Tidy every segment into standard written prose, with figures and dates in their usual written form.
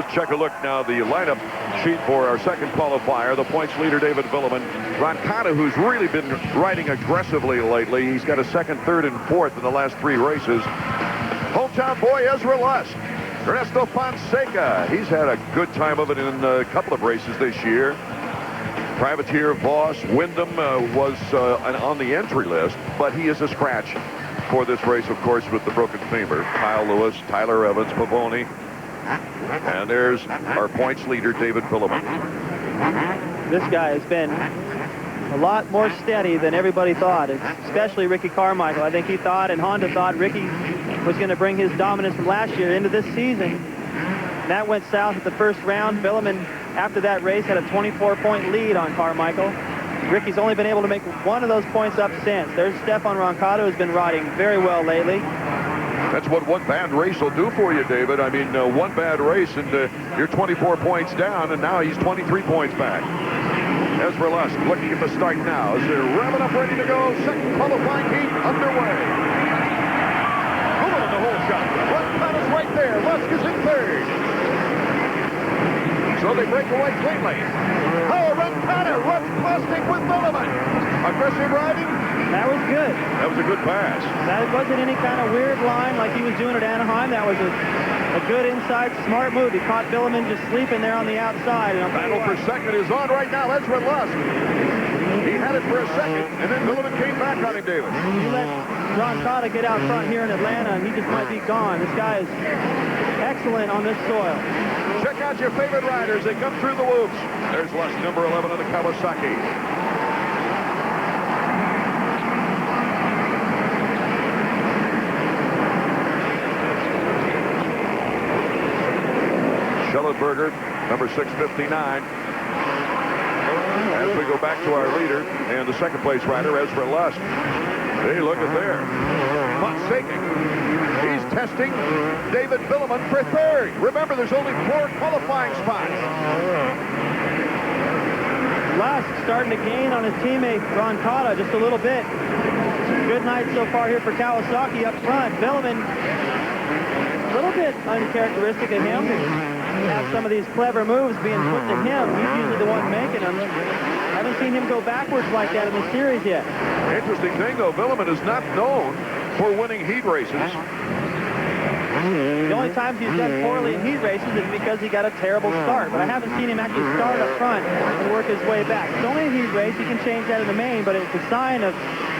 Let's check a look now, the lineup sheet for our second qualifier. The points leader, David Vuillemin. Roncada, who's really been riding aggressively lately. He's got a second, third, and fourth in the last 3 races. Hometown boy, Ezra Lusk. Ernesto Fonseca. He's had a good time of it in a couple of races this year. Privateer, Voss, Wyndham was on the entry list, but he is a scratch for this race, of course, with the broken femur. Kyle Lewis, Tyler Evans, Pavoni. And there's our points leader, David Vuillemin. This guy has been a lot more steady than everybody thought, especially Ricky Carmichael. I think he thought, and Honda thought, Ricky was going to bring his dominance from last year into this season. That went south at the first round. Vuillemin, after that race, had a 24-point lead on Carmichael. Ricky's only been able to make one of those points up since. There's Stefan Roncada, who's been riding very well lately. That's what one bad race will do for you, David. I mean, one bad race and you're 24 points down, and now he's 23 points back. Ezra Lusk looking at the start now as they're revving up, ready to go. Second qualifying heat underway. Hold on the whole shot. Roncada's right there. Lusk is in third. So they break away cleanly. Oh, Roncada runs plastic with Vuillemin. Aggressive riding. That was good. That was a good pass. That wasn't any kind of weird line like he was doing at Anaheim. That was a good inside, smart move. He caught Vuillemin just sleeping there on the outside. And battle for second is on right now. Ezra Lusk. He had it for a second, and then Vuillemin came back on him, David. You let Roncada get out front here in Atlanta, and he just might be gone. This guy is excellent on this soil. Check out your favorite riders. They come through the whoops. There's Lusk, number 11 on the Kawasaki. Schellenberger, number 659. As we go back to our leader and the second place rider, Ezra Lusk. Hey, look at there. Fonseca. He's testing David Vuillemin for third. Remember, there's only 4 qualifying spots. Lusk starting to gain on his teammate Roncada just a little bit. Good night so far here for Kawasaki up front. Vuillemin, a little bit uncharacteristic of him. Have some of these clever moves being put to him. He's usually the one making them. I haven't seen him go backwards like that in the series yet. Interesting thing, though, Vuillemin is not known for winning heat races. The only times he's done poorly in heat races is because he got a terrible start. But I haven't seen him actually start up front and work his way back. It's only a heat race. He can change that in the main, but it's a sign of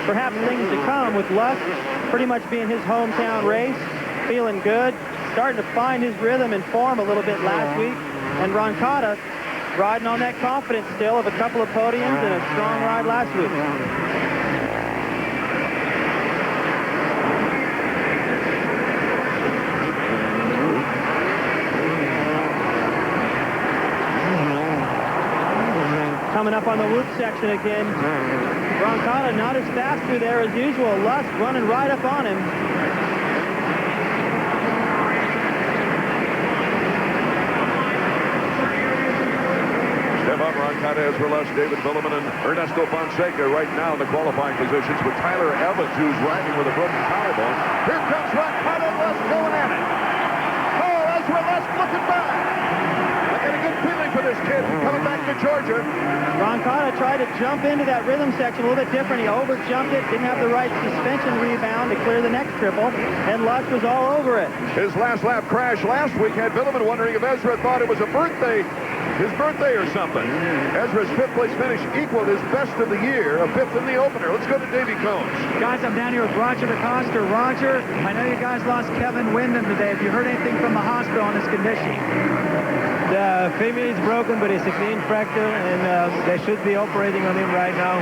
perhaps things to come with Lusk pretty much being his hometown race, feeling good, starting to find his rhythm and form a little bit last week. And Roncada riding on that confidence still of a couple of podiums and a strong ride last week. Coming up on the whoop section again. Roncada not as fast through there as usual. Lusk running right up on him. Stefan Roncada, Ezra Lusk, David Vuillemin, and Ernesto Fonseca right now in the qualifying positions with Tyler Evans, who's riding with a broken collarbone. Here comes Roncada and Lusk going at it. Oh, Ezra Lusk looking back. I got a good feeling for this kid coming back to Georgia. Roncada tried to jump into that rhythm section a little bit different. He over-jumped it, didn't have the right suspension rebound to clear the next triple, and Lusk was all over it. His last lap crash last week had Vuillemin wondering if Ezra thought it was his birthday or something. Ezra's 5th place finish equaled his best of the year, a 5th in the opener. Let's go to Davey Combs. Guys, I'm down here with Roger DeCoster. Roger, I know you guys lost Kevin Wyndham today. Have you heard anything from the hospital on his condition? The femur is broken, but it's a clean fracture, and they should be operating on him right now.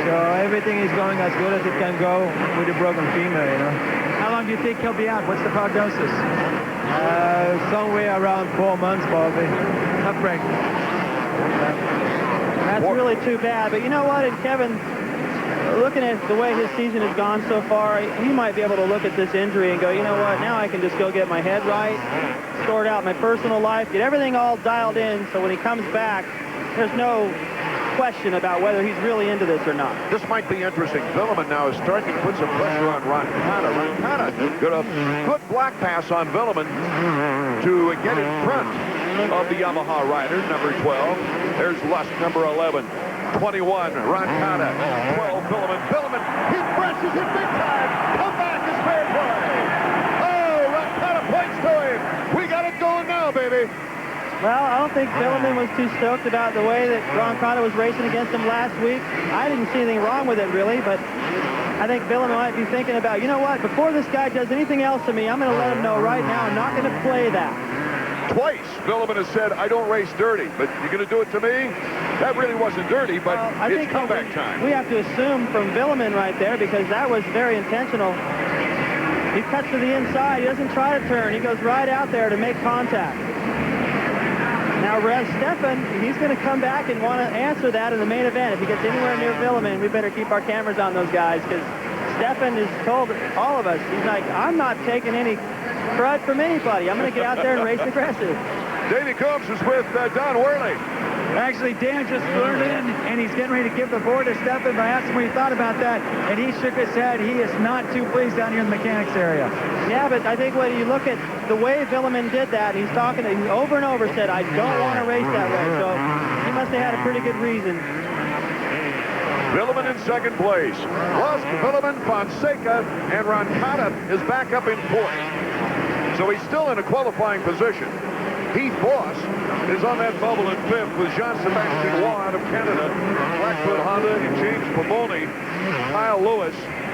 So everything is going as good as it can go with a broken femur, you know. How long do you think he'll be out? What's the prognosis? Somewhere around 4 months, probably. Tough break. That's really too bad. But you know what? And Kevin, looking at the way his season has gone so far, he might be able to look at this injury and go, you know what? Now I can just go get my head right, sort out my personal life, get everything all dialed in, so when he comes back, there's no question about whether he's really into this or not. This might be interesting. Vuillemin now is starting to put some pressure on Roncada. Roncada got a good black pass on Vuillemin to get in front. of the Yamaha rider, number 12. There's Lusk, number 11. 21, Roncada. 12, Vuillemin. Vuillemin, he presses it big time. Come back is fair play. Oh, Roncada points to him. We got it going now, baby. Well, I don't think Vuillemin was too stoked about the way that Roncada was racing against him last week. I didn't see anything wrong with it, really, but I think Vuillemin might be thinking about, you know what, before this guy does anything else to me, I'm going to let him know right now I'm not going to play that. Twice, Vuillemin has said, I don't race dirty, but you're going to do it to me? That really wasn't dirty, but I it's think comeback time. We have to assume from Vuillemin right there, because that was very intentional. He cuts to the inside. He doesn't try to turn. He goes right out there to make contact. Now, Stefan, he's going to come back and want to answer that in the main event. If he gets anywhere near Vuillemin, we better keep our cameras on those guys, because Stefan has told all of us, he's like, I'm not taking any crud from anybody. I'm going to get out there and race aggressive. Davey Combs is with Don Worley. Actually, Dan just flew in, and he's getting ready to give the board to Stefan. But I asked him what he thought about that, and he shook his head. He is not too pleased down here in the mechanics area. Yeah, but I think when you look at the way Vuillemin did that, he's talking, he over and over said, I don't want to race that way. So he must have had a pretty good reason. Vuillemin in second place. Lusk, Vuillemin, Fonseca, and Roncada is back up in fourth. So he's still in a qualifying position. Heath Voss is on that bubble in fifth with Jean-Sébastien Waugh out of Canada, Blackfoot Honda, and James Pavoni. Kyle Lewis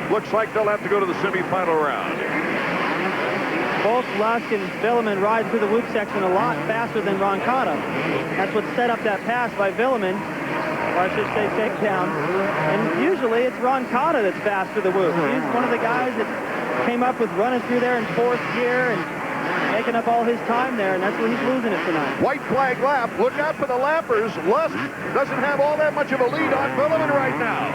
looks like they'll have to go to the semifinal round. Both Lusk and Vuillemin ride through the whoop section a lot faster than Roncada. That's what set up that pass by Vuillemin, or I should say takedown. And usually it's Roncada that's fast for the whoop. He's one of the guys that came up with running through there in fourth gear and making up all his time there, and that's where he's losing it tonight. White flag lap. Look out for the lappers. Lusk doesn't have all that much of a lead on Vuillemin right now.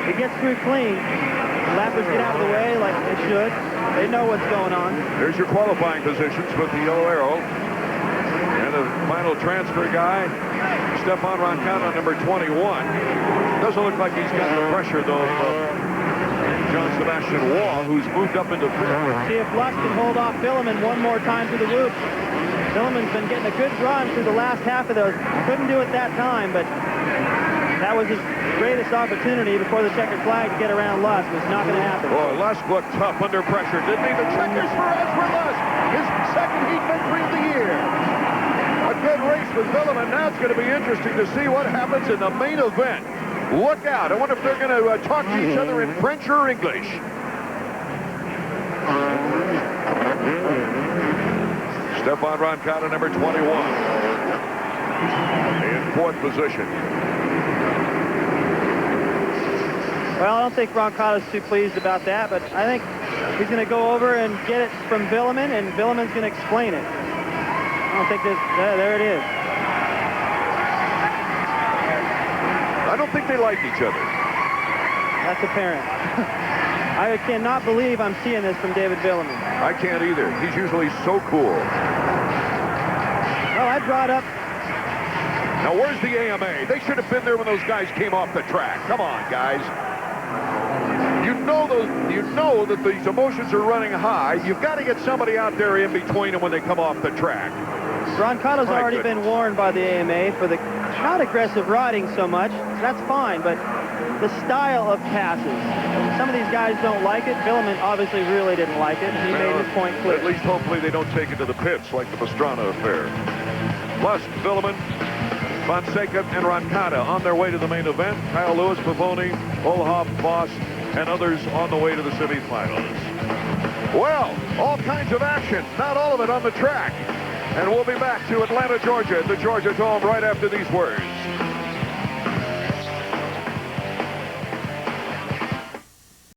He gets through clean. The lappers get out of the way like they should. They know what's going on. There's your qualifying positions with the yellow arrow. And the final transfer guy, Stefan Roncada, number 21. Doesn't look like he's got the pressure, though, Jean-Sébastien Waugh, who's moved up into fifth. See if Lusk can hold off Vuillemin one more time through the whoop. Vuillemin's been getting a good run through the last half of those. Couldn't do it that time, but that was his greatest opportunity before the checkered flag to get around Lusk. It's not going to happen. Boy, Lusk looked tough under pressure, didn't he? The checkers for Lusk. His second heat victory of the year. A good race with Vuillemin. Now it's going to be interesting to see what happens in the main event. Look out. I wonder if they're going to talk to each other in French or English. Stefan Roncada, number 21. In fourth position. Well, I don't think Roncada's too pleased about that, but I think he's going to go over and get it from Vuillemin, and Vuillemin's going to explain it. I don't think this... there it is. I don't think they like each other. That's apparent. I cannot believe I'm seeing this from David Vuillemin. I can't either. He's usually so cool. Well, I brought up... Now, where's the AMA? They should have been there when those guys came off the track. Come on, guys. You know that these emotions are running high. You've got to get somebody out there in between them when they come off the track. Roncada's already been warned by the AMA for the not aggressive riding so much. That's fine, but the style of passes. Some of these guys don't like it. Vuillemin obviously really didn't like it. He made his point clear. At least hopefully they don't take it to the pits like the Pastrana affair. Lusk, Vuillemin, Fonseca, and Roncada on their way to the main event. Kyle Lewis, Pavoni, Olhoff, Voss, and others on the way to the semifinals. Well, all kinds of action, not all of it on the track. And we'll be back to Atlanta, Georgia, at the Georgia Dome right after these words.